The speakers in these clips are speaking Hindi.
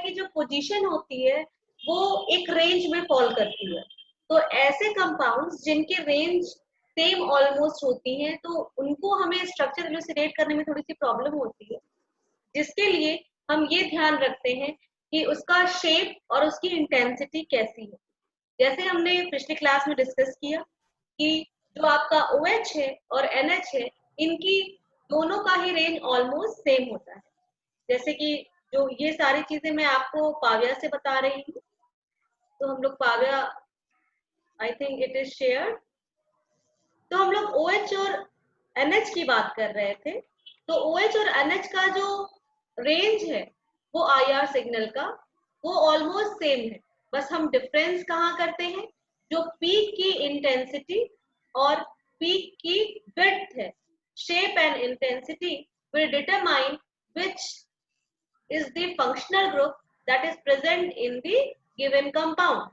की जो पोजीशन होती है वो एक रेंज में फॉल करती है। तो ऐसे कंपाउंड्स जिनकी रेंज सेम ऑलमोस्ट होती है तो उनको हमें स्ट्रक्चर इलुसिडेट करने में थोड़ी सी प्रॉब्लम होती है, जिसके लिए हम ये ध्यान रखते हैं कि उसका शेप और उसकी इंटेंसिटी कैसी है। जैसे हमने पिछली क्लास में डिस्कस किया कि जो आपका OH है और NH है, इनकी दोनों का ही रेंज ऑलमोस्ट सेम होता है। जैसे कि जो ये सारी चीजें मैं आपको पाव्या से बता रही हूँ, तो हम लोग पाव्या, I think it is share. तो हम लोग OH और NH की बात कर रहे थे। तो OH और NH का जो रेंज है वो IR सिग्नल का, वो ऑलमोस्ट सेम है। बस हम डिफरेंस कहाँ करते हैं, जो पीक की इंटेंसिटी और पीक की विड्थ है। Shape and intensity will determine which is the functional group that is present in the given compound.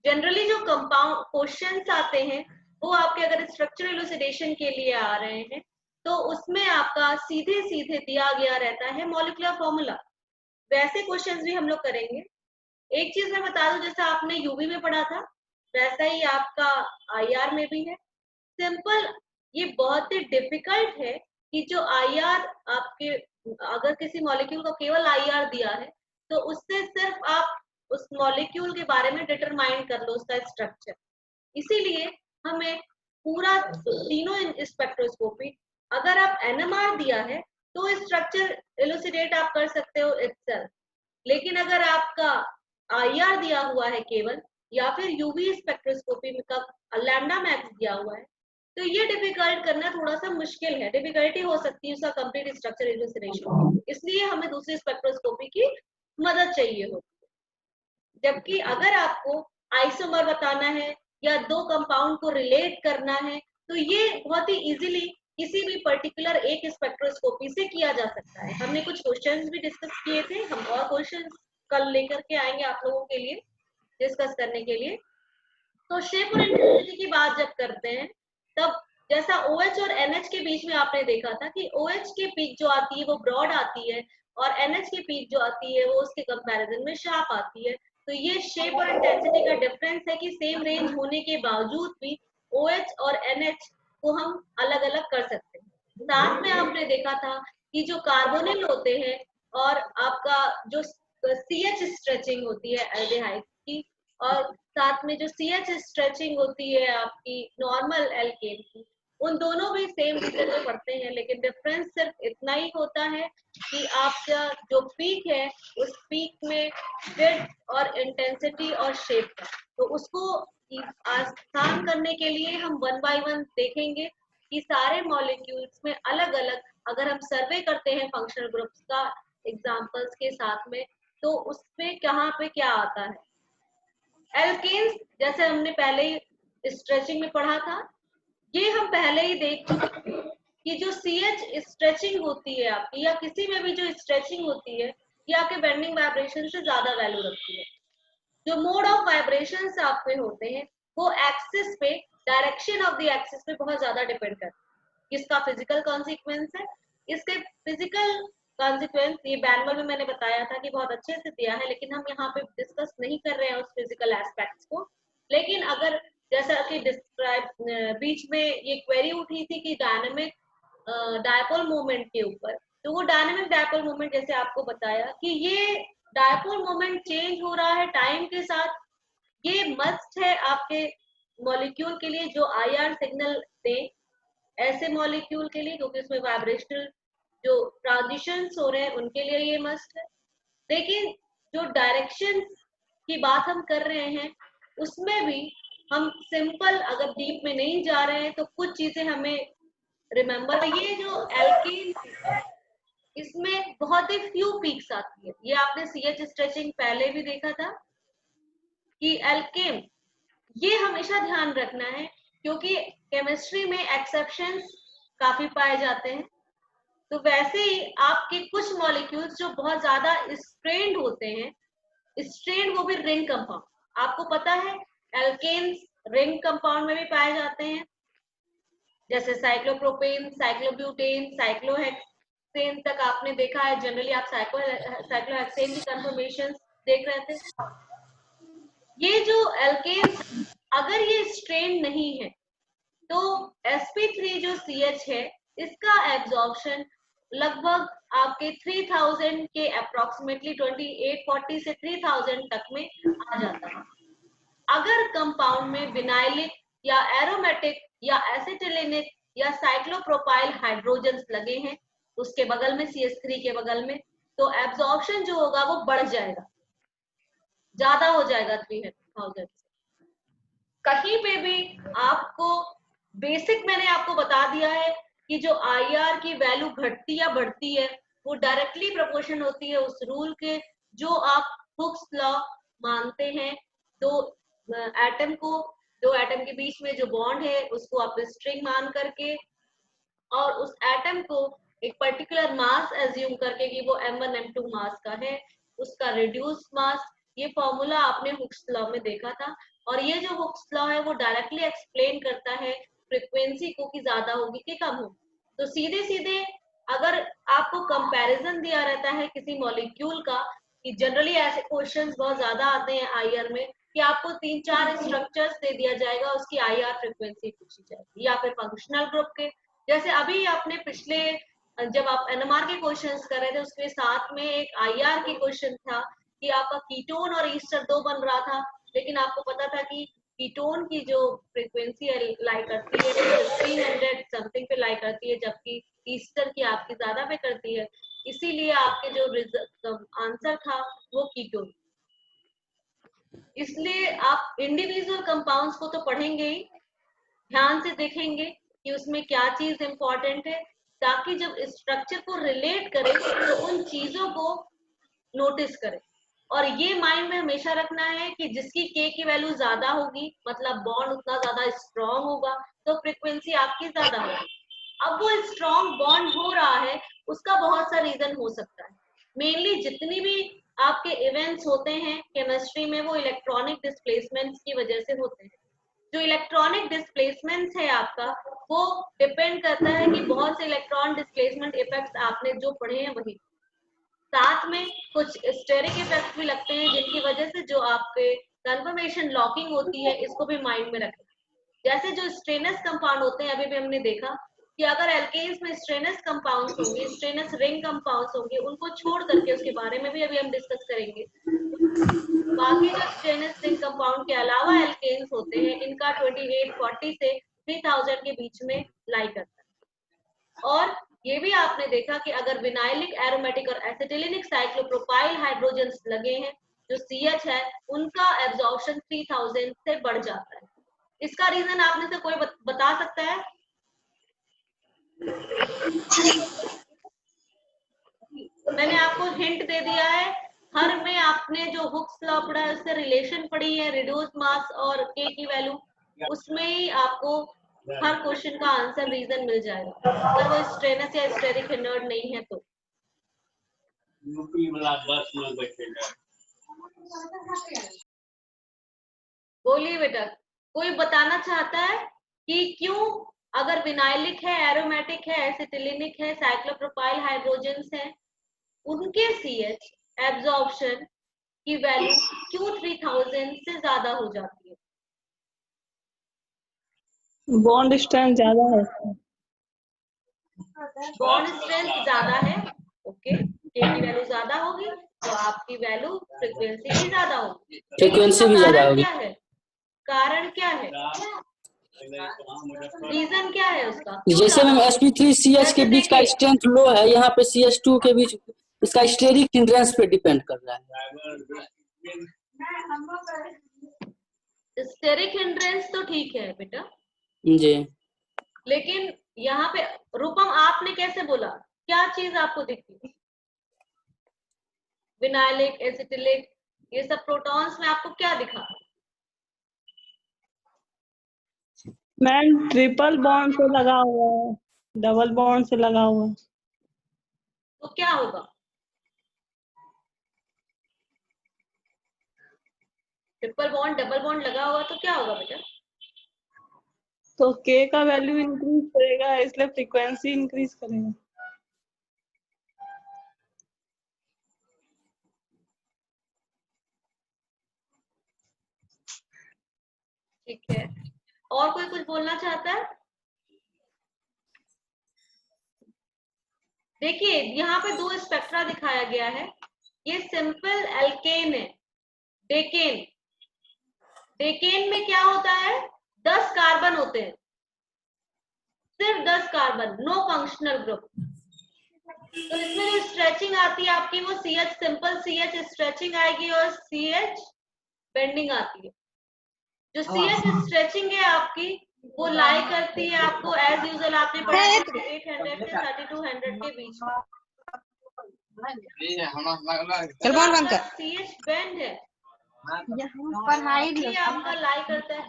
Generally जो कंपाउंड क्वेश्चंस आते हैं वो आपके अगर स्ट्रक्चर इलुसिडेशन के लिए आ रहे हैं तो उसमें आपका सीधे सीधे दिया गया रहता है मॉलिक्यूलर फॉर्मूला। वैसे क्वेश्चंस भी हम लोग करेंगे। एक चीज मैं बता दूं, जैसा आपने यूवी में पढ़ा था वैसा ही आपका IR में भी है। सिंपल, ये बहुत ही डिफिकल्ट है कि जो IR आपके, अगर किसी मॉलिक्यूल को केवल IR दिया है तो उससे सिर्फ आप उस मॉलिक्यूल के बारे में डिटरमाइन कर लो उसका स्ट्रक्चर। इसीलिए हमें पूरा तीनों स्पेक्ट्रोस्कोपी, अगर आप NMR दिया है तो स्ट्रक्चर इलुसिडेट आप कर सकते हो इटसेल्फ, लेकिन अगर आपका IR दिया हुआ है केवल, या फिर यूवी स्पेक्ट्रोस्कोपी का लैम्डा मैक्स दिया हुआ है, तो ये डिफिकल्ट करना थोड़ा सा मुश्किल है, डिफिकल्टी हो सकती है उसका कंप्लीट स्ट्रक्चर इलुसिडेशन। इसलिए हमें दूसरी स्पेक्ट्रोस्कोपी की मदद चाहिए होती है। जबकि अगर आपको आइसोमर बताना है या दो कंपाउंड को रिलेट करना है तो ये बहुत ही इजीली किसी भी पर्टिकुलर एक स्पेक्ट्रोस्कोपी से किया जा सकता है। हमने कुछ क्वेश्चंस भी डिस्कस किए थे, हम और क्वेश्चंस कल लेकर के आएंगे आप लोगों के लिए डिस्कस करने के लिए। तो शेप और इंटेंसिटी की बात जब करते हैं तब जैसा OH और NH के बीच में आपने देखा था कि OH की पीक जो आती है वो ब्रॉड आती है और NH की पीक जो आती है वो उसके कंपैरिजन में शार्प आती है। तो ये शेप और इंटेंसिटी का डिफरेंस है कि सेम रेंज होने के बावजूद भी OH और NH को हम अलग अलग कर सकते हैं। साथ में आपने देखा था कि जो कार्बोनिल होते हैं और आपका जो CH स्ट्रेचिंग होती है एल्डिहाइड की, और साथ में जो CH स्ट्रेचिंग होती है आपकी नॉर्मल एल्केन की, उन दोनों भी सेम रीजन में पड़ते हैं, लेकिन डिफरेंस सिर्फ इतना ही होता है कि आपका जो पीक है उस पीक में विड्थ और इंटेंसिटी और शेप है। तो उसको आसान करने के लिए हम 1 बाय 1 देखेंगे कि सारे मॉलिक्यूल्स में अलग अलग, अगर हम सर्वे करते हैं फंक्शनल ग्रुप्स का एग्जांपल्स के साथ में, तो उसमें कहाँ पे क्या आता है। एल्केन्स जैसे हमने पहले ही स्ट्रेचिंग में पढ़ा था, ये हम पहले ही देख चुके हैं कि जो CH स्ट्रेचिंग होती है आपकी, या किसी में भी जो स्ट्रेचिंग होती है, ये आपके बेंडिंग वाइब्रेशन से ज्यादा वैल्यू रखती है। जो मोड ऑफ वाइब्रेशन आप में होते हैं वो एक्सिस पे, डायरेक्शन ऑफ द एक्सिस पे बहुत ज्यादा डिपेंड करते हैं। इसका फिजिकल कॉन्सिक्वेंस है। इसके फिजिकल कॉन्सिक्वेंस ये बैनवल में मैंने बताया था कि बहुत अच्छे से दिया है, लेकिन हम यहाँ पे डिस्कस नहीं कर रहे हैं उस फिजिकल एस्पेक्ट्स को। लेकिन अगर जैसा कि डिस्क्राइब बीच में ये क्वेरी उठी थी कि डायनामिक डायपोल मोमेंट के ऊपर, तो वो डायनामिक डायपोल मोमेंट जैसे आपको बताया कि ये डायपोल मोमेंट चेंज हो रहा है टाइम के साथ, ये मस्ट है आपके मॉलिक्यूल के लिए जो IR सिग्नल दे, ऐसे मॉलिक्यूल के लिए, क्योंकि उसमें वाइब्रेशनल जो ट्रांजिशंस हो रहे हैं उनके लिए ये मस्ट है। लेकिन जो डायरेक्शन की बात हम कर रहे हैं उसमें भी हम सिंपल, अगर डीप में नहीं जा रहे हैं तो कुछ चीजें हमें रिमेम्बर। ये जो एल्कीन, इसमें बहुत ही फ्यू पीक्स आती है। ये आपने CH स्ट्रेचिंग पहले भी देखा था कि एल्केन, ये हमेशा ध्यान रखना है क्योंकि केमिस्ट्री में एक्सेप्शंस काफी पाए जाते हैं। तो वैसे ही आपके कुछ मॉलिक्यूल्स जो बहुत ज्यादा स्ट्रेन्ड होते हैं, स्ट्रेन्ड वो भी रिंग कंपाउंड, आपको पता है एल्केन्स रिंग कंपाउंड में भी पाए जाते हैं, जैसे साइक्लोप्रोपेन, साइक्लोब्यूटेन, साइक्लोहेक्सेन, साइक्लोहेक्सेन तक आपने देखा है, जनरली आप साइक्लोहेक्सेन की कंफर्मेशन देख रहे थे। ये जो एल्केन्स अगर ये स्ट्रेन नहीं है तो sp3 जो CH है इसका एब्जॉर्प्शन लगभग आपके 3000 के अप्रोक्सीमेटली 2840 से 3000 तक में आ जाता है। अगर कंपाउंड में विनाइलिक या एरोमेटिक या एसिटिलिनिक या साइक्लोप्रोपाइल हाइड्रोजन्स लगे हैं उसके बगल में CH3 के बगल में, तो एब्जॉर्प्शन जो होगा वो बढ़ जाएगा, ज्यादा हो जाएगा 300,000 से। कहीं पे भी आपको बेसिक मैंने आपको बता दिया है कि जो IR की वैल्यू घटती या बढ़ती है वो डायरेक्टली प्रोपोर्शन होती है उस रूल के जो आप हुक्स लॉ मानते हैं। दो एटम के बीच में जो बॉन्ड है उसको आप स्ट्रिंग मान करके और उस एटम को एक पर्टिकुलर मास एज्यूम करके कि वो m1 m2 मास का है, उसका रिड्यूस मास, ये फॉर्मूला आपने हुक्स लॉ में देखा था। और ये जो हुक्स लॉ है वो डायरेक्टली एक्सप्लेन करता है फ्रीक्वेंसी को कि ज्यादा होगी कि कम होगी। तो सीधे सीधे अगर आपको कंपैरिजन दिया रहता है किसी मॉलिक्यूल का, कि जनरली ऐसे क्वेश्चंस बहुत ज्यादा आते हैं आईआर में कि आपको 3-4 स्ट्रक्चर्स दे दिया जाएगा, उसकी आईआर फ्रीक्वेंसी पूछी जाएगी, या फिर फंक्शनल ग्रुप के, जैसे अभी आपने पिछले जब आप एनएमआर के क्वेश्चंस कर रहे थे उसके साथ में एक आईआर की क्वेश्चन था कि आपका कीटोन और ईस्टर 2 बन रहा था, लेकिन आपको पता था कि कीटोन की जो फ्रीक्वेंसी लाई करती है 300 समथिंग पे लाई करती है, जबकि ईस्टर की आपकी ज्यादा पे करती है, इसीलिए आपके जो आंसर था वो कीटोन। इसलिए आप इंडिविजुअल कंपाउंड्स को तो पढ़ेंगे ही, ध्यान से देखेंगे कि उसमें क्या चीज इंपॉर्टेंट है, ताकि जब स्ट्रक्चर को रिलेट करें तो उन चीजों को नोटिस करें। और ये माइंड में हमेशा रखना है कि जिसकी के की वैल्यू ज्यादा होगी मतलब बॉन्ड उतना ज्यादा स्ट्रॉन्ग होगा तो फ्रीक्वेंसी आपकी ज्यादा होगी। अब वो स्ट्रॉन्ग बॉन्ड हो रहा है उसका बहुत सा रीजन हो सकता है, मेनली जितनी भी आपके इवेंट्स होते हैं केमिस्ट्री में वो इलेक्ट्रॉनिक डिस्प्लेसमेंट्स की वजह से होते हैं। जो इलेक्ट्रॉनिक डिस्प्लेसमेंट्स है आपका वो डिपेंड करता है कि बहुत से इलेक्ट्रॉन डिस्प्लेसमेंट इफेक्ट्स आपने जो पढ़े हैं वही, साथ में कुछ स्टेरिक इफेक्ट भी लगते हैं जिनकी वजह से जो आपके कंफर्मेशन लॉकिंग होती है, इसको भी माइंड में रखें। जैसे जो स्ट्रेनस कंपाउंड होते हैं अभी भी हमने देखा कि अगर एल्केन्स में स्ट्रेनस कंपाउंड्स होंगे, स्ट्रेनस रिंग कंपाउंड्स होंगे, उनको छोड़ करके उसके बारे में भी अभी हम डिस्कस करेंगे, बाकी जो स्ट्रेनस रिंग कंपाउंड के अलावा एल्केन्स होते हैं इनका 2840 से 3000 के बीच में लाई करता है। और ये भी आपने देखा कि अगर विनाइलिक एरोमेटिक और एसिटिलिनिक साइक्लोप्रोपाइल हाइड्रोजन्स लगे हैं जो CH है उनका एब्जॉर्प्शन 3000 से बढ़ जाता है। इसका रीजन आपने से कोई बता सकता है? मैंने आपको हिंट दे दिया है, हर में आपने जो हुक्स लॉ पढ़ा है उससे रिलेशन पढ़ी है रिड्यूस मास और के की वैल्यू, उसमें ही आपको हर क्वेश्चन का आंसर रीजन मिल जाएगा, अगर वो स्ट्रेनस या स्टेरिक हिंडर्ड नहीं है तो। बोलिए बेटा, कोई बताना चाहता है कि क्यों अगर विनाइलिक है, एरोमेटिक है, एसिटिलिनिक है, साइक्लोप्रोपाइल हाइड्रोजन्स है, उनके CH एब्जॉर्प्शन की वैल्यू क्यों 3000 से ज्यादा हो जाती है? बॉन्ड स्ट्रेंथ ज्यादा है, बॉन्ड स्ट्रेंथ ज्यादा है, ओके, के की वैल्यू ज्यादा होगी तो आपकी वैल्यू फ्रीक्वेंसी भी ज्यादा होगी। फ्रीक्वेंसी भी ज्यादा होगी। क्या है कारण, क्या है रीजन, क्या है उसका? जैसे मैम sp3 CH के बीच का स्ट्रेंथ लो है, यहाँ पे CH2 के बीच इसका स्टेरिक हिंड्रेंस पे डिपेंड कर रहा है। स्टेरिक हिंड्रेंस तो ठीक है बेटा जी, लेकिन यहाँ पे रूपम आपने कैसे बोला, क्या चीज आपको दिखती? विनाइलिक, एसिटिलिक, ये सब प्रोटॉन्स में आपको क्या दिखा? मैम ट्रिपल बॉन्ड से लगा हुआ है, डबल बॉन्ड से लगा हुआ है, तो क्या होगा? ट्रिपल बॉन्ड डबल बॉन्ड लगा हुआ तो क्या होगा बेटा? तो के का वैल्यू इंक्रीज करेगा इसलिए फ्रीक्वेंसी इंक्रीज करेगा। ठीक है, और कोई कुछ बोलना चाहता है? देखिए यहाँ पे 2 स्पेक्ट्रा दिखाया गया है। ये सिंपल एल्केन है, डेकेन। डेकेन में क्या होता है, 10 कार्बन होते हैं, सिर्फ 10 कार्बन, नो फंक्शनल ग्रुप। तो इसमें जो स्ट्रेचिंग आती है आपकी वो CH, सिंपल CH स्ट्रेचिंग आएगी और CH बेंडिंग आती है। जो CH स्ट्रेचिंग है आपकी वो लाई करती है आपको एज यूजुअल आपने पढ़ा है 800 से 3200 के बीच में। CH बेंड है, ये आपका लाई करता है।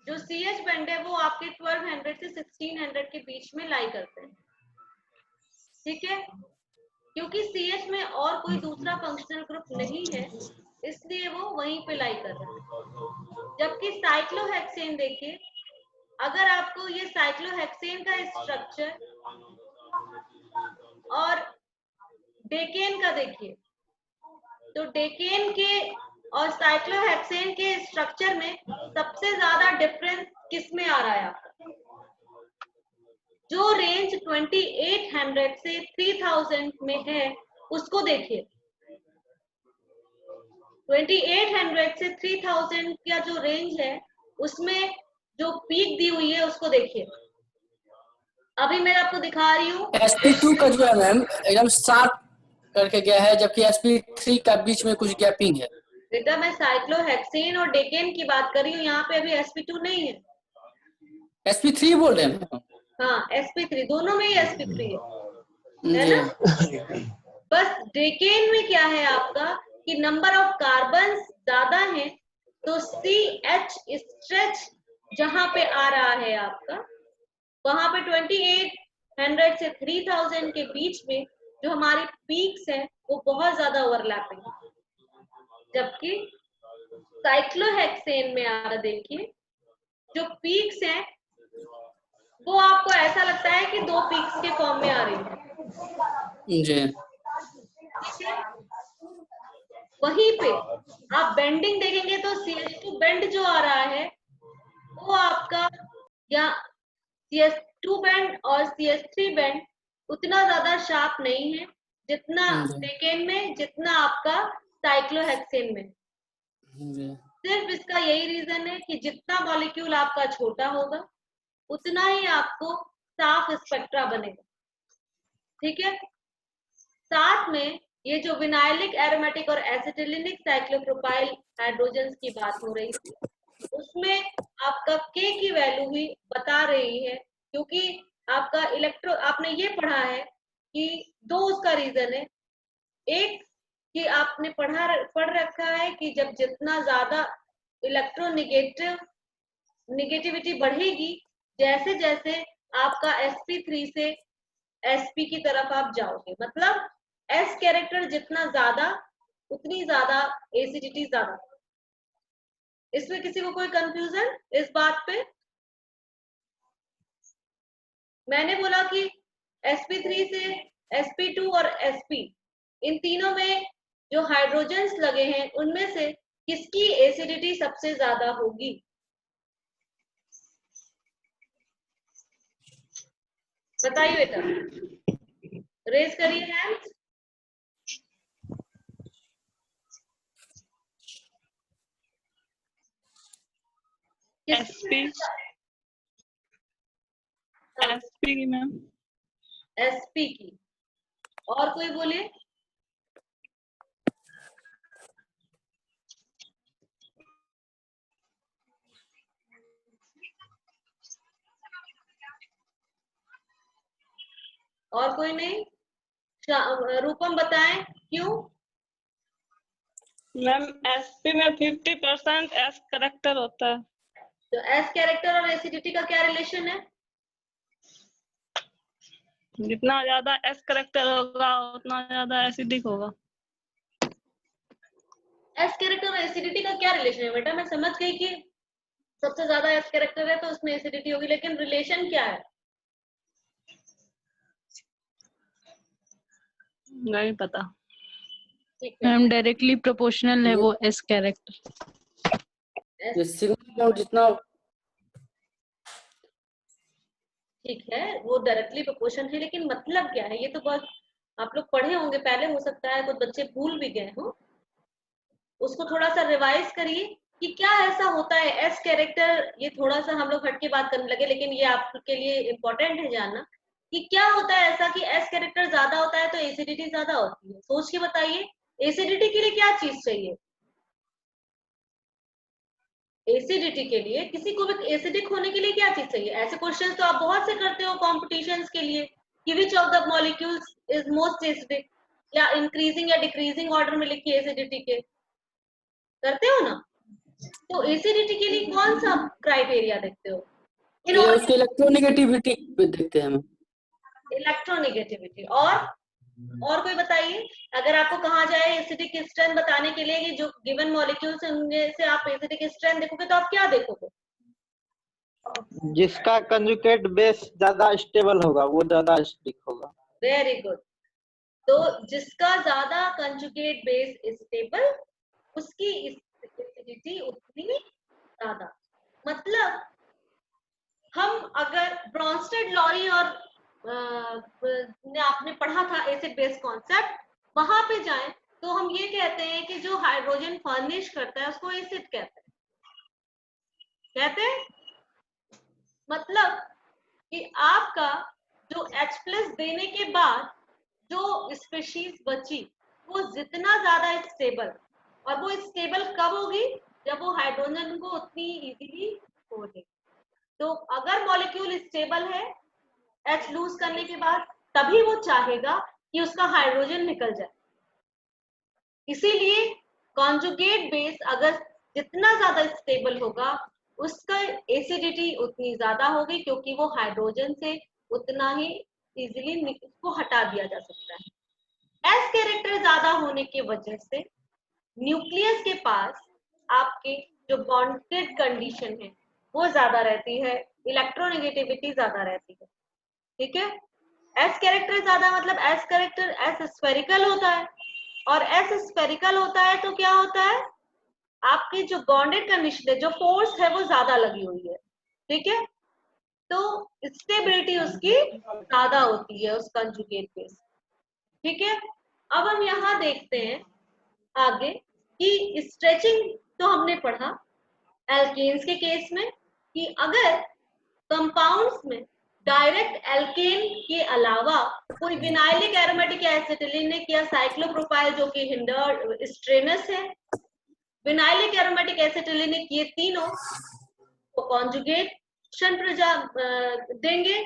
जो CH बेंड है वो आपके 1200 से 1600 के बीच में लाई करते हैं। ठीक है, क्योंकि CH में और कोई दूसरा फंक्शनल ग्रुप नहीं है इसलिए वो वहीं पे लाई कर रहा है। जबकि साइक्लोहेक्सेन देखिए, अगर आपको ये साइक्लोहेक्सेन का स्ट्रक्चर और डेकेन का देखिए, तो डेकेन के और साइक्लोहेक्सेन के स्ट्रक्चर में सबसे ज्यादा डिफरेंस किसमें आ रहा है आपका? जो रेंज 2800 से 3000 में है उसको देखिए। 2800 से 3000 का जो रेंज है उसमें जो पीक दी हुई है उसको देखिए। अभी मैं आपको दिखा रही हूँ। sp2 का जो है मैम एकदम शार्प करके गया है, जबकि sp3 का बीच में कुछ गैपिंग है। बेटा मैं साइक्लोहेक्सेन और डेकेन की बात कर रही हूँ, यहाँ पे अभी sp2 नहीं है। sp3 बोल रहे हैं। हाँ sp3, दोनों में ही sp3 है ना? बस डेकेन में क्या है आपका कि नंबर ऑफ कार्बन ज्यादा है, तो CH स्ट्रेच जहां पे आ रहा है आपका, वहां पे 2800 से 3000 के बीच में जो हमारी पीक्स है वो बहुत ज्यादा ओवरलैपिंग है। जबकि साइक्लोहेक्सेन में आप देखिए जो पीक्स हैं वो आपको ऐसा लगता है कि 2 पीक्स के फॉर्म में आ रही है जी। वहीं पे आप बेंडिंग देखेंगे तो CH2 बेंड जो आ रहा है वो आपका या CH2 बेंड और CH3 बेंड उतना ज्यादा शार्प नहीं है जितना डेकेन में, जितना आपका साइक्लोहेक्सेन में। सिर्फ इसका यही रीजन है कि जितना मॉलिक्यूल आपका छोटा होगा उतना ही आपको साफ स्पेक्ट्रा बनेगा। ठीक है, साथ में ये जो विनाइलिक एरोमेटिक और एसिटिलिनिक साइक्लोप्रोपाइल हाइड्रोजन्स की बात हो रही थी उसमें आपका K की वैल्यू भी बता रही है, क्योंकि आपका इलेक्ट्रो आपने ये पढ़ा है कि 2 उसका रीजन है। एक कि आपने पढ़ रखा है कि जब जितना ज्यादा नेगेटिविटी बढ़ेगी, जैसे जैसे आपका sp3 से sp की तरफ आप जाओगे, मतलब S कैरेक्टर जितना ज्यादा उतनी ज्यादा एसिडिटी ज्यादा। इसमें किसी को कोई कंफ्यूजन इस बात पे? मैंने बोला कि sp3 से sp2 और sp इन तीनों में जो हाइड्रोजन्स लगे हैं उनमें से किसकी एसिडिटी सबसे ज्यादा होगी? बताइए बेटा, रेज करिए हैंड्स। SP की मैम, SP की। और कोई बोले? और कोई नहीं? रूपम बताएं क्यों? मैम SP में 50% S करेक्टर होता है। तो S कैरेक्टर और एसिडिटी का क्या रिलेशन है? जितना ज्यादा S करेक्टर होगा उतना ज्यादा एसिडिक होगा। S कैरेक्टर और एसिडिटी का क्या रिलेशन है बेटा? मैं समझ गई कि सबसे ज्यादा S कैरेक्टर है तो उसमें एसिडिटी होगी, लेकिन रिलेशन क्या है? नहीं पता। ठीक है, मैम डायरेक्टली प्रोपोर्शनल है वो एस कैरेक्टर। ये सिग्नल बॉन्ड जितना ठीक है, वो डायरेक्टली प्रोपोर्शन है, लेकिन मतलब क्या है ये तो बहुत आप लोग पढ़े होंगे पहले, हो सकता है कुछ बच्चे भूल भी गए हो, उसको थोड़ा सा रिवाइज करिए कि क्या ऐसा होता है एस कैरेक्टर। ये थोड़ा सा हम लोग हटके बात करने लगे, लेकिन ये आपके लिए इम्पोर्टेंट है जानना कि क्या होता है ऐसा कि एस कैरेक्टर ज्यादा होता है तो एसिडिटी ज्यादा होती है। सोच के बताइए, एसिडिटी के लिए क्या चीज चाहिए? एसिडिटी के लिए, किसी को भी एसिडिक होने के लिए क्या चीज चाहिए? ऐसे क्वेश्चंस तो आप बहुत से करते हो कॉम्पिटिशन्स के लिए कि which of the molecules is most acidic, या इंक्रीजिंग या डिक्रीजिंग ऑर्डर में लिखिए एसिडिटी के, करते हो ना? तो एसिडिटी के लिए कौन सा क्राइटेरिया देखते हो? ये उसके इलेक्ट्रोनेगेटिविटी पे देखते हैं हम। इलेक्ट्रोनेगेटिविटी। और कोई बताइए, अगर आपको कहा जाए एसिडिक स्ट्रेंथ बताने के लिए कि जो गिवन मॉलिक्यूल्स हैं उनमें से आप एसिडिक स्ट्रेंथ देखोगे तो आप क्या देखोगे? जिसका कंजुगेट बेस ज्यादा स्टेबल होगा वो ज्यादा एसिडिक होगा। Very good. तो जिसका ज्यादा कंजुगेट बेस स्टेबल, उसकी एसिडिटी उतनी ज्यादा। मतलब हम अगर ब्रॉन्स्टेड लॉरी और ने आपने पढ़ा था एसिड बेस कॉन्सेप्ट, वहां पे जाएं तो हम ये कहते हैं कि जो हाइड्रोजन फर्निश करता है उसको एसिड कहते हैं। मतलब कि आपका जो H+ देने के बाद जो स्पीशीज बची वो जितना ज्यादा स्टेबल, और वो स्टेबल कब होगी? जब वो हाइड्रोजन को उतनी इजीली छोड़ देगी। तो अगर मॉलिक्यूल स्टेबल है H लूज करने के बाद, तभी वो चाहेगा कि उसका हाइड्रोजन निकल जाए। इसीलिए कॉन्जुगेट बेस अगर जितना ज्यादा स्टेबल होगा उसका एसिडिटी उतनी ज्यादा होगी, क्योंकि वो हाइड्रोजन से उतना ही इजीली उसको हटा दिया जा सकता है। एस कैरेक्टर ज्यादा होने की वजह से न्यूक्लियस के पास आपके जो बॉन्डेड कंडीशन है वो ज्यादा रहती है, इलेक्ट्रोनेगेटिविटी ज्यादा रहती है। ठीक है, एस कैरेक्टर ज्यादा मतलब एस कैरेक्टर एस स्फेरिकल होता है, और एस स्फेरिकल होता है तो क्या होता है? आपकी जो बॉन्डेड कंडीशन है, जो फोर्स है वो ज्यादा लगी हुई है। ठीक है, तो स्टेबिलिटी उसकी ज्यादा होती है उस कंजुगेट बेस। ठीक है, अब हम यहाँ देखते हैं आगे कि स्ट्रेचिंग तो हमने पढ़ा एल्केन्स के केस में कि अगर कंपाउंड्स में डायरेक्ट एल्केन के अलावा कोई विनाइलिक एरोमेटिक एसिटिलिनिक या साइक्लोप्रोपाइल जो कि हिंडर स्ट्रेनस है, विनाइलिक एरोमेटिक एसिटिलिनिक, ये तीनों को कॉन्जुगेशन देंगे।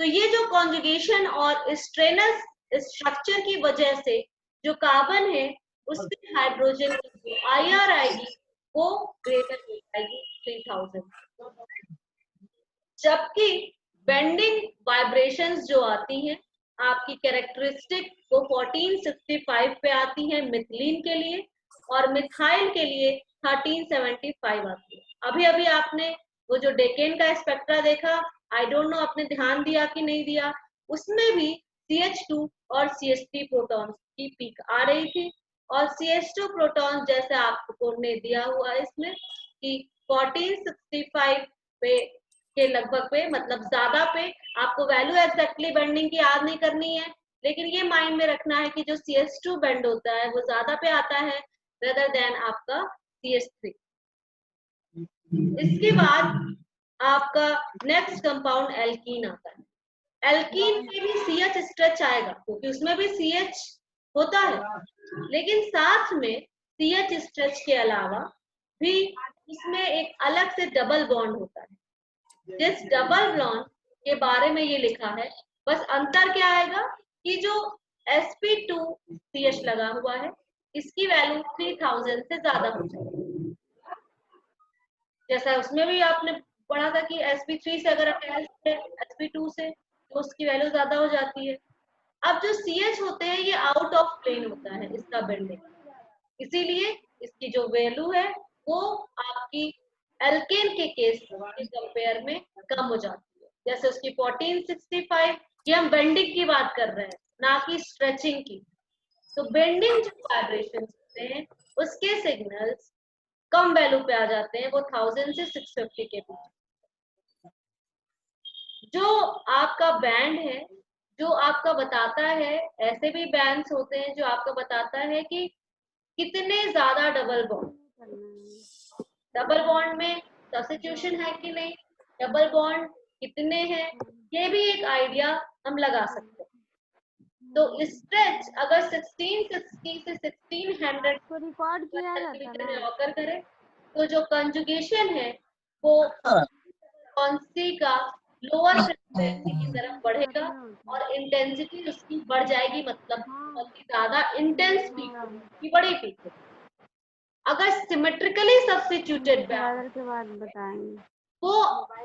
तो ये जो कॉन्जुगेशन और स्ट्रेनस स्ट्रक्चर की वजह से जो कार्बन है उसमें हाइड्रोजन की IR आएगी वो ग्रेटर हो जाएगी 3000। जबकि बेंडिंग वाइब्रेशंस जो आती हैं आपकी कैरेक्टरिस्टिक वो 1465 पे आती है मिथिलीन के लिए, और मिथाइल के लिए 1375 आती है। अभी अभी आपने वो जो डेकेन का स्पेक्ट्रा देखा, आई डोंट नो आपने ध्यान दिया कि नहीं दिया, उसमें भी CH2 और CH3 प्रोटॉन्स की पीक आ रही थी, और CH2 प्रोटॉन जैसे आपको ने दिया हुआ है इसमें कि 1465 पे के लगभग पे, मतलब ज्यादा पे। आपको वैल्यू एग्जैक्टली बेंडिंग की याद नहीं करनी है, लेकिन ये माइंड में रखना है कि जो CH2 बेंड होता है वो ज्यादा पे आता है रेदर देन आपका CH3। इसके बाद आपका नेक्स्ट कंपाउंड एल्कीन आता है। एल्कीन में भी CH स्ट्रेच आएगा क्योंकि उसमें भी CH होता है, लेकिन साथ में CH स्ट्रेच के अलावा भी इसमें एक अलग से डबल बॉन्ड होता है। जिस डबल बॉन्ड के बारे में ये लिखा है, बस अंतर क्या आएगा कि जो sp2CH लगा हुआ है इसकी वैल्यू 3000 से ज्यादा हो जाएगी। जैसा उसमें भी आपने पढ़ा था कि sp3 से अगर sp2 से तो उसकी वैल्यू ज्यादा हो जाती है। अब जो CH होते हैं ये आउट ऑफ प्लेन होता है इसका बेंडिंग, इसीलिए इसकी जो वैल्यू है वो आपकी एल्केन के केस के कंपेयर में कम हो जाती है। जैसे उसकी 1465, ये हम बेंडिंग की बात कर रहे हैं ना कि स्ट्रेचिंग की। तो बेंडिंग जो वाइब्रेशन होते हैं उसके सिग्नल्स कम वैल्यू पे आ जाते हैं, वो 1000 से 650 के बीच। जो आपका बैंड है, जो आपका बताता है, ऐसे भी बैंड्स होते हैं जो आपका बताता है कि कितने ज्यादा डबल बॉन्ड में सब्स्टिट्यूशन है कि नहीं, डबल बॉन्ड कितने हैं, ये भी एक आइडिया हम लगा सकते हैं। तो स्ट्रेच अगर 1660 से 1600 को रिकॉर्ड किया जाता है ऑकर करे तो जो कंजुगेशन है वो कॉन्सी का लोअर फ्रीक्वेंसी की तरफ बढ़ेगा और इंटेंसिटी उसकी बढ़ जाएगी, मतलब बहुत ही ज्यादा इंटेंस पीक की बड़ी पीक। अगर सिमेट्रिकली सब्स्टिट्यूटेड बैंड के बाद बताएंगे वो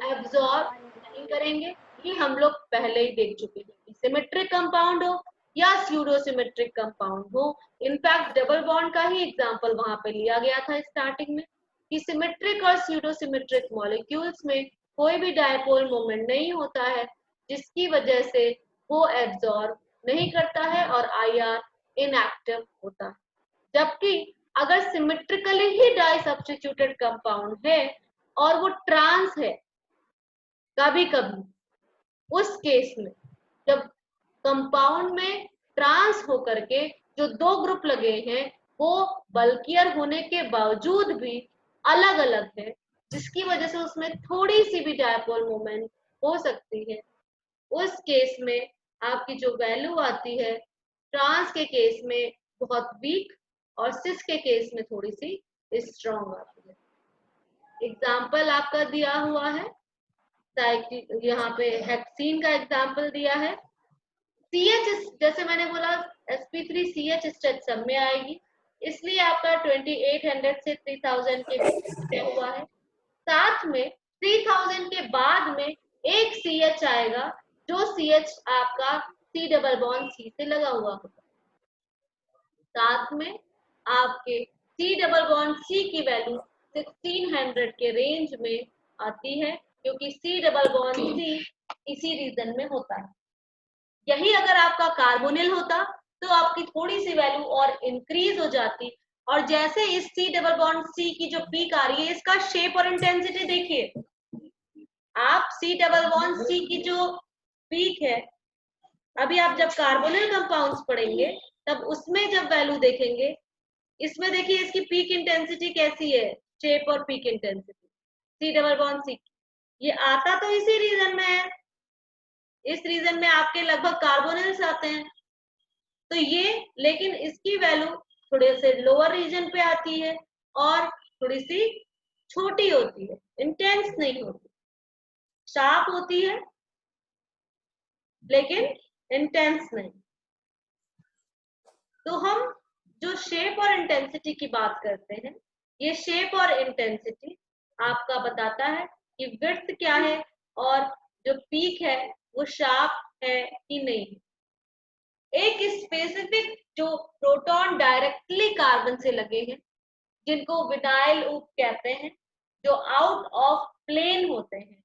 एब्जॉर्ब नहीं करेंगे, ये हम लोग पहले ही देख चुके हैं। सिमेट्रिक कंपाउंड हो या स्यूडो सिमेट्रिक कंपाउंड हो, इनफैक्ट डबल बॉन्ड का ही एग्जांपल वहां पे लिया गया था स्टार्टिंग में कि सिमेट्रिक और स्यूडो सिमेट्रिक मॉलिक्यूल्स में कोई भी डायपोल मोमेंट नहीं होता है, जिसकी वजह से वो एब्जॉर्ब नहीं करता है और आईआर इनएक्टिव होता है। जबकि अगर सिमेट्रिकली ही डाई सब्स्टिट्यूटेड कंपाउंड है और वो ट्रांस है, कभी कभी उस केस में जब कंपाउंड में ट्रांस होकर के जो दो ग्रुप लगे हैं वो बल्कियर होने के बावजूद भी अलग अलग है, जिसकी वजह से उसमें थोड़ी सी भी डायपोल मोमेंट हो सकती है, उस केस में आपकी जो वैल्यू आती है ट्रांस के केस में बहुत वीक और सिस के केस में थोड़ी सी स्ट्रॉन्ग आती है। एग्जाम्पल आपका दिया हुआ है, यहाँ पे हेक्सीन का एग्जाम्पल दिया है। CH जैसे मैंने बोला sp3CH स्ट्रेच सब में आएगी, इसलिए आपका 2800 से 3000 के बीच हुआ है। साथ में 3000 के बाद में एक CH आएगा, जो CH आपका C डबल बॉन्ड C से लगा हुआ होगा। साथ में आपके C डबल बॉन्ड C की वैल्यू 1600 के रेंज में आती है, क्योंकि C डबल बॉन्ड C इसी रीजन में होता है। यही अगर आपका कार्बोनिल होता तो आपकी थोड़ी सी वैल्यू और इंक्रीज हो जाती, और जैसे इस C डबल बॉन्ड C की जो पीक आ रही है, इसका शेप और इंटेंसिटी देखिए। आप C डबल बॉन्ड C की जो पीक है, अभी आप जब कार्बोनिल कंपाउंड्स पढ़ेंगे तब उसमें जब वैल्यू देखेंगे, इसमें देखिए इसकी पीक इंटेंसिटी कैसी है, शेप और peak intensity C double bond C, ये आता तो इसी रीजन में है, इस रीजन में आपके लगभग कार्बोनिल्स आते हैं, तो ये लेकिन इसकी वैल्यू थोड़े से लोअर रीजन पे आती है और थोड़ी सी छोटी होती है, इंटेंस नहीं होती, शार्प होती है लेकिन इंटेंस नहीं। तो हम जो शेप और इंटेंसिटी की बात करते हैं, ये शेप और इंटेंसिटी आपका बताता है कि विड्थ क्या है और जो पीक है वो शार्प है कि नहीं है। एक स्पेसिफिक जो प्रोटॉन डायरेक्टली कार्बन से लगे हैं, जिनको विनाइल उप कहते हैं, जो आउट ऑफ प्लेन होते हैं,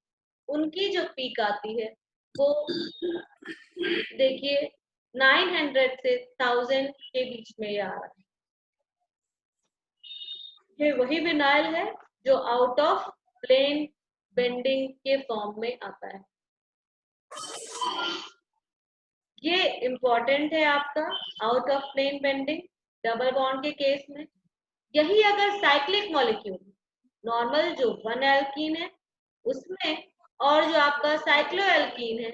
उनकी जो पीक आती है वो देखिए 900 से 1000 के बीच में आ रहा है। ये वही विनाइल है जो आउट ऑफ प्लेन बेंडिंग के फॉर्म में आता है। ये इंपॉर्टेंट है आपका out of plane bending double bond के केस में। यही अगर साइक्लिक मॉलिक्यूल नॉर्मल जो 1 एल्कीन है उसमें और जो आपका साइक्लोएल्कीन है,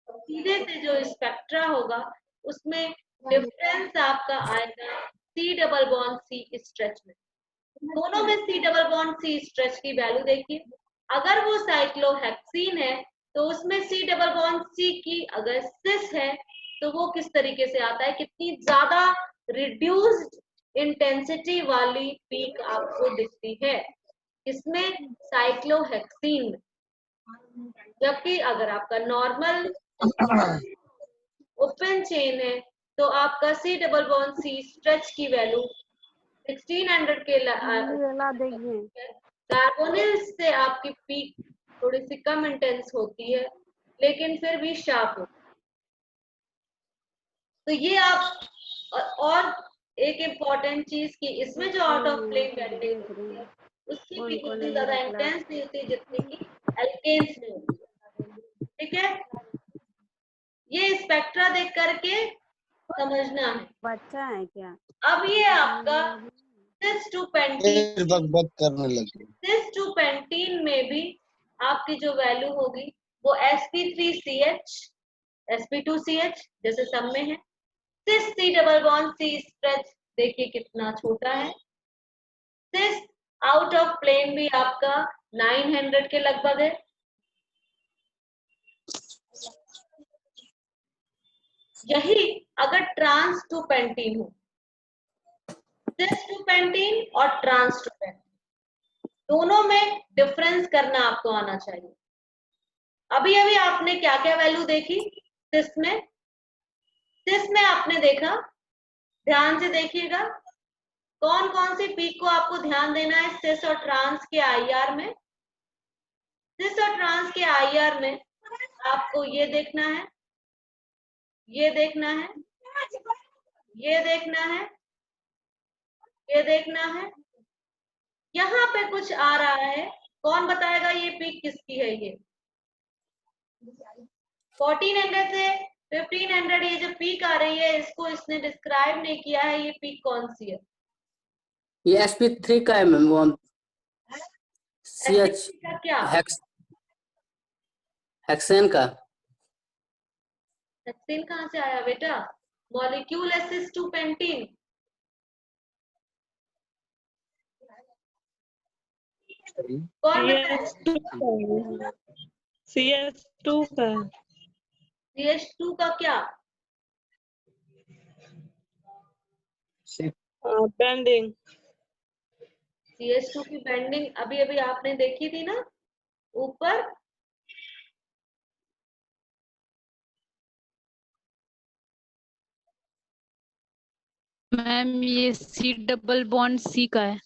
सीधे से जो स्पेक्ट्रा होगा उसमें डिफरेंस आपका आएगा C double bond C stretch में। दोनों में C double bond C stretch की वैल्यू देखिए, अगर वो साइक्लोहेक्सीन है तो उसमें C डबल बॉन्ड C की अगर सिस है तो वो किस तरीके से आता है, कितनी ज्यादा रिड्यूस्ड इंटेंसिटी वाली पीक आपको दिखती है इसमें साइक्लोहेक्सीन में। जबकि अगर आपका नॉर्मल ओपन चेन है तो आपका C double bond C stretch की वैल्यू 1600 के कार्बोनिल से आपकी पीक थोड़ी सी कम इंटेंस होती है लेकिन फिर भी शार्प होती है। तो ये आप और एक इम्पोर्टेंट चीज कि इसमें जो आउट ऑफ प्लेन बैंडिंग होती है उसकी भी उनको उतनी नहीं ज्यादा मेरा क्लास इंटेंस नहीं होती जितनी कि एल्केन्स में होती है। ठीक है, ये स्पेक्ट्रा देख करके समझना है। बच्चा है क्या? अब ये आपका सिस टू पेंटीन, बक करने लगे। सिस टू पेंटीन में भी आपकी जो वैल्यू होगी वो sp3ch sp2ch जैसे सब में है। Cis C double bond C stretch देखिए कितना छोटा है। सिस आउट ऑफ प्लेन भी आपका 900 के लगभग है। यही अगर ट्रांस टू पेंटीन हो, सिस टू पेंटीन और ट्रांस टू पेंटीन दोनों में डिफरेंस करना आपको आना चाहिए। अभी अभी आपने क्या क्या वैल्यू देखी सिस में? सिस में आपने देखा, ध्यान से देखिएगा, कौन कौन सी पीक को आपको ध्यान देना है सिस और ट्रांस के आईआर में। सिस और ट्रांस के आईआर में आपको ये देखना है, ये देखना है, ये देखना है, ये देखना है। यहाँ पे कुछ आ रहा है, कौन बताएगा ये पीक किसकी है? ये 1400 से 1500 ये जो पीक आ रही है इसको इसने डिस्क्राइब नहीं किया है, ये पीक कौन सी है? ये sp3 का है मैम, वो CH का क्या? हेक्सेन का। हेक्सेन कहाँ से आया बेटा? Molecule is cis two pentene. कौन बताएगा? CS2 का CH2 का क्या? बेंडिंग। CH2 की बेंडिंग अभी अभी आपने देखी थी ना ऊपर। मैम ये C डबल बॉन्ड C का है।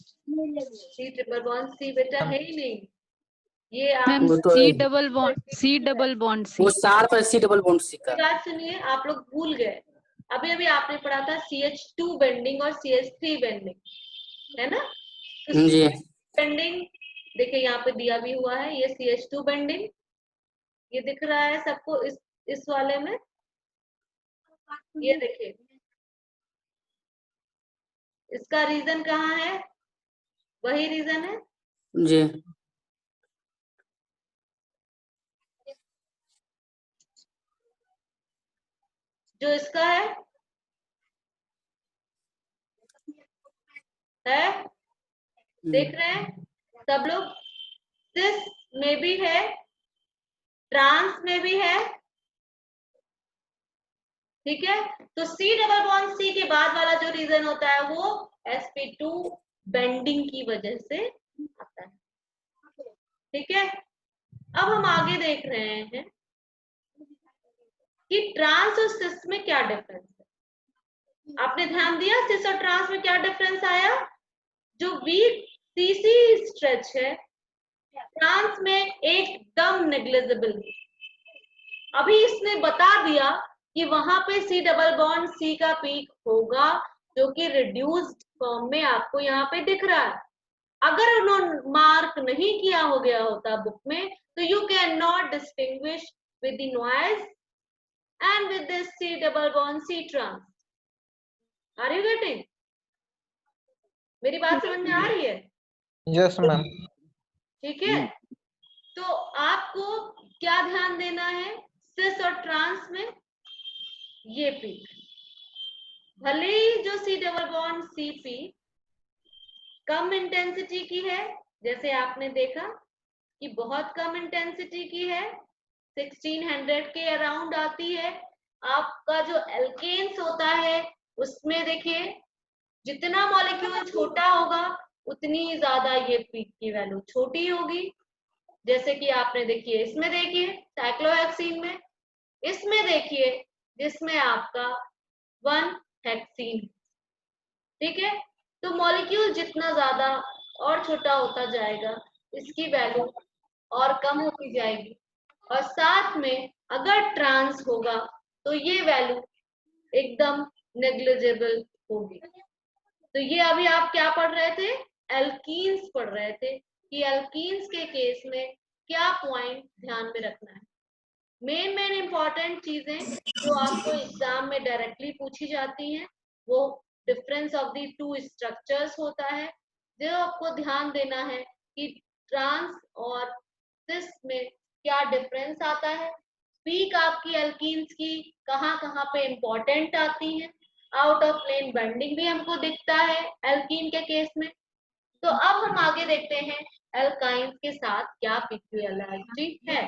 C ट्रिपल बॉन्ड C बेटा है ही नहीं। ये आप मैम वो तो C डबल बॉन्ड C। वो सार पर C डबल बॉन्ड C का। बात सुनिए, आप लोग भूल गए, अभी अभी आपने पढ़ा था CH2 बेंडिंग और CH3 बेंडिंग, है ना? तो जी बेंडिंग देखिए यहाँ पे दिया भी हुआ है, ये CH2 बेंडिंग, ये दिख रहा है सबको इस वाले में, ये देखिए। इसका रीजन कहाँ है? वही रीजन है जी। जो इसका है देख रहे हैं सब लोग? सिस में भी है, ट्रांस में भी है, ठीक है। तो C डबल बॉन्ड C के बाद वाला जो रीजन होता है वो sp2 बेंडिंग की वजह से आता है, ठीक है। अब हम आगे देख रहे हैं कि ट्रांस और सिस में क्या डिफरेंस है। आपने ध्यान दिया सिस और ट्रांस में क्या डिफरेंस आया? जो वीक CC स्ट्रेच है ट्रांस में एकदम नेग्लिजिबल। अभी इसने बता दिया कि वहां पे C डबल बॉन्ड C का पीक होगा जो कि रिड्यूस्ड फॉर्म में आपको यहाँ पे दिख रहा है। अगर उन्होंने मार्क नहीं किया हो गया होता बुक में तो you can not distinguish with the noise and with this C double bond C trans. Are you getting? मेरी बात समझ में आ रही है? Yes ma'am. ठीक है, तो आपको क्या ध्यान देना है सिस और ट्रांस में? ये पीक भले ही जो C double bond C peak कम इंटेंसिटी की है, जैसे आपने देखा कि बहुत कम इंटेंसिटी की है, 1600 के अराउंड आती है। आपका जो एल्केन्स होता है उसमें देखिए जितना मॉलिक्यूल छोटा होगा उतनी ज्यादा ये पीक की वैल्यू छोटी होगी। जैसे कि आपने देखिए इसमें देखिए साइक्लोहेक्सीन में, इसमें देखिए जिसमें आपका 1 हेक्सीन, ठीक है। तो मॉलिक्यूल जितना ज्यादा और छोटा होता जाएगा इसकी वैल्यू और कम होती जाएगी, और साथ में अगर ट्रांस होगा तो ये वैल्यू एकदम नेग्लिजिबल होगी। तो ये अभी आप क्या पढ़ रहे थे, एल्कीन्स पढ़ रहे थे कि एल्कीन्स के केस में क्या पॉइंट ध्यान में रखना है। मेन इंपॉर्टेंट चीजें जो आपको एग्जाम में डायरेक्टली पूछी जाती हैं वो difference of the two structures होता है, जो आपको ध्यान देना है कि ट्रांस और सिस में क्या डिफरेंस आता है। पीक आपकी एल्कीन्स की कहाँ पे इंपॉर्टेंट आती हैं। आउट ऑफ प्लेन बेंडिंग भी हमको दिखता है एल्कीन के केस में। तो अब हम आगे देखते हैं एल्काइंस के साथ क्या पिक्यूलियरिटी है।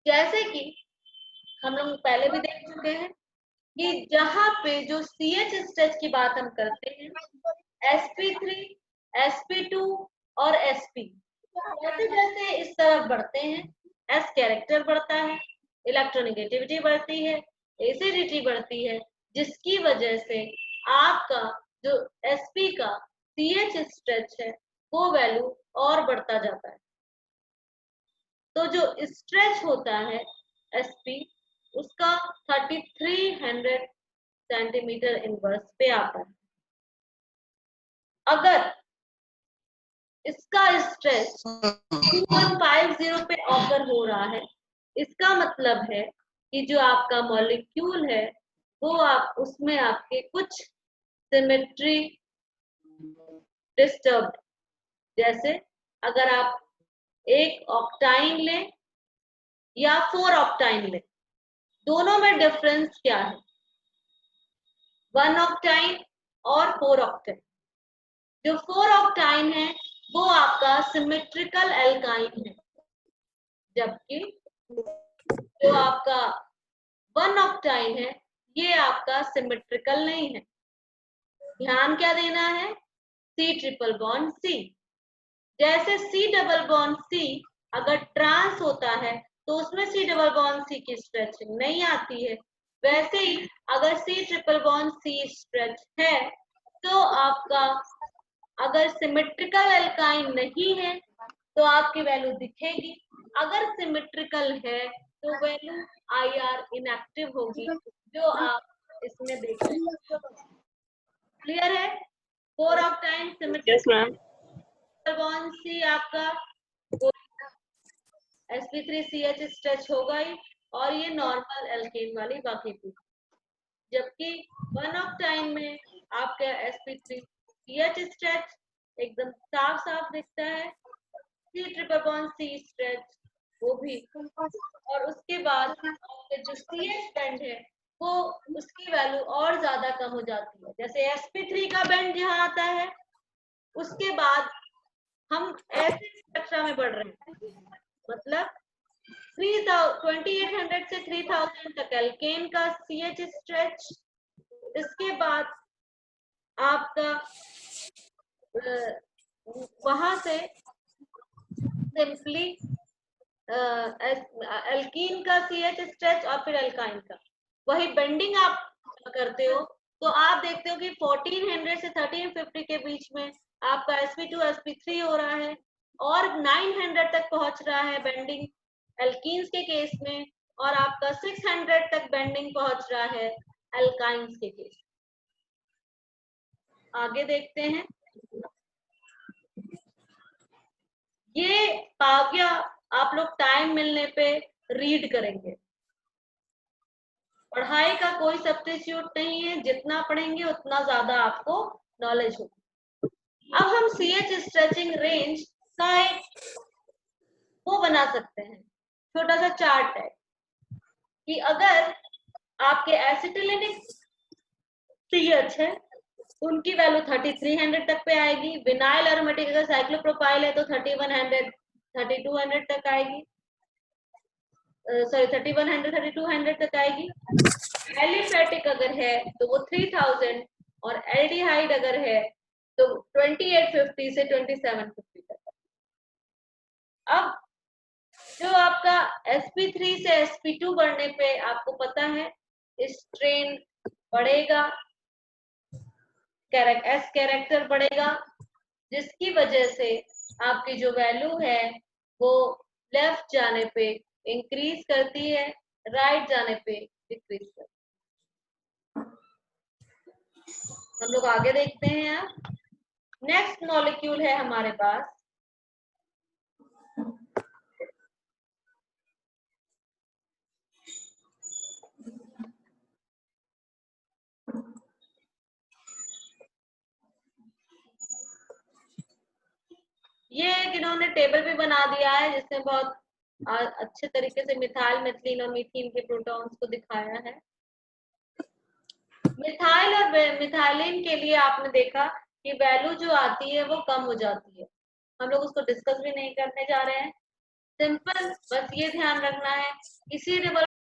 जैसे कि हम लोग पहले भी देख चुके हैं कि जहां पे जो CH स्ट्रेच की बात हम करते हैं, sp3, sp2 और sp, जैसे जैसे इस तरफ बढ़ते हैं s कैरेक्टर बढ़ता है, इलेक्ट्रोनेगेटिविटी बढ़ती है, एसिडिटी बढ़ती है, जिसकी वजह से आपका जो sp का CH स्ट्रेच है वो वैल्यू और बढ़ता जाता है। तो जो स्ट्रेच होता है sp उसका 3300 सेंटीमीटर इनवर्स पे आता है। अगर इसका स्ट्रेच 2150 पे ऑकर हो रहा है, इसका मतलब है कि जो आपका मॉलिक्यूल है वो आप उसमें आपके कुछ सिमेट्री डिस्टर्ब, जैसे अगर आप 1 ऑक्टाइन लें या 4 ऑक्टाइन लें, दोनों में डिफरेंस क्या है, 1 ऑक्टाइन और 4 ऑक्टाइन। जो 4 ऑक्टाइन है वो आपका सिमेट्रिकल एल्काइन है, जबकि जो आपका 1 ऑक्टाइन है ये आपका सिमेट्रिकल नहीं है। ध्यान क्या देना है, C ट्रिपल बॉन्ड C। जैसे C डबल बॉन्ड C अगर ट्रांस होता है तो उसमें C डबल बॉन्ड C की स्ट्रेचिंग नहीं आती है, वैसे ही अगर C triple bond C stretch है तो आपका अगर सिमेट्रिकल एल्काइन नहीं है तो आपकी वैल्यू दिखेगी, अगर सिमेट्रिकल है तो वैल्यू IR इनएक्टिव होगी, जो आप इसमें देख रहे हैं। क्लियर है? 4 ऑक्टाइन सिमेट्रिकल बॉन्ड C आपका sp3CH स्ट्रेच होगा ही, और ये नॉर्मल एल्केन वाली बाकी थी। जबकि 1 ऑक्टाइन में आपका sp3CH स्ट्रेच एकदम साफ साफ दिखता है, C triple bond C stretch वो भी, और उसके बाद जो CH बेंड है वो उसकी वैल्यू और ज्यादा कम हो जाती है। जैसे sp3 का बेंड जहाँ आता है उसके बाद हम ऐसे कक्षा में बढ़ रहे हैं, मतलब 2800 से 3000 तक एल्केन का CH स्ट्रेच, इसके बाद आपका वहां से सिंपली एल्कीन का CH स्ट्रेच और फिर एल्काइन का वही बेंडिंग आप करते हो तो आप देखते हो कि 1400 से 1350 के बीच में आपका sp2 sp3 हो रहा है और 900 तक पहुंच रहा है बेंडिंग एल्कीन्स के केस में, और आपका 600 तक बेंडिंग पहुंच रहा है एल्काइंस के केस। आगे देखते हैं, ये पाव्या आप लोग टाइम मिलने पे रीड करेंगे। पढ़ाई का कोई सब्स्टिट्यूट नहीं है, जितना पढ़ेंगे उतना ज्यादा आपको नॉलेज होगी। अब हम CH स्ट्रेचिंग रेंज का एक वो बना सकते हैं, छोटा सा चार्ट है कि अगर आपके एसिटिलिनिक CH है उनकी वैल्यू 3300 तक पे आएगी, विनाइल एरोमेटिक अगर साइक्लोप्रोपाइल है तो 3100 3200 तक आएगी, सॉरी 3100 3200 तक आएगी। एलिफेटिक अगर है तो वो 3000, और एल्डिहाइड अगर है तो 2850 से 2750 तक। अब जो आपका sp3 से sp2 बढ़ने पे आपको पता है स्ट्रेन बढ़ेगा, S कैरेक्टर बढ़ेगा, जिसकी वजह से आपकी जो वैल्यू है वो लेफ्ट जाने पे इंक्रीज करती है, राइट जाने पे डिक्रीज करती है। हम लोग आगे देखते हैं। अब नेक्स्ट मॉलिक्यूल है हमारे पास ये एक इन्होंने टेबल भी बना दिया है जिसमें बहुत अच्छे तरीके से मिथाइल, मिथिलीन और मीथीन के प्रोटॉन्स को दिखाया है। मिथाइल और मिथाइलिन के लिए आपने देखा कि वैल्यू जो आती है वो कम हो जाती है। हम लोग उसको डिस्कस भी नहीं करने जा रहे हैं। सिंपल बस ये ध्यान रखना है किसी